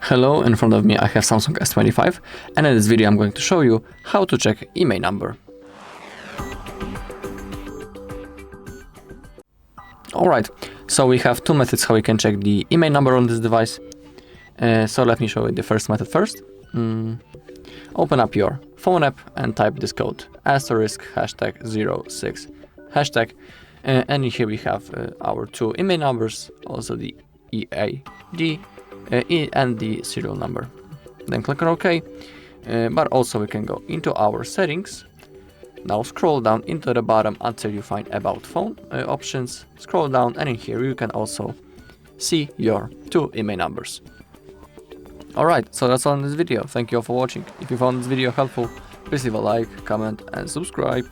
Hello, in front of me I have Samsung S25, and in this video I'm going to show you how to check IMEI number. Alright, so we have two methods how we can check the IMEI number on this device. So let me show you the first method first. Open up your phone app and type this code *#06#, and here we have our two IMEI numbers, also the EAD and the serial number. Then click on OK, but also we can go into our settings. Now scroll down into the bottom until you find About Phone options. Scroll down, and in here you can also see your two IMEI numbers. Alright, so that's all in this video. Thank you all for watching. If you found this video helpful, please leave a like, comment and subscribe.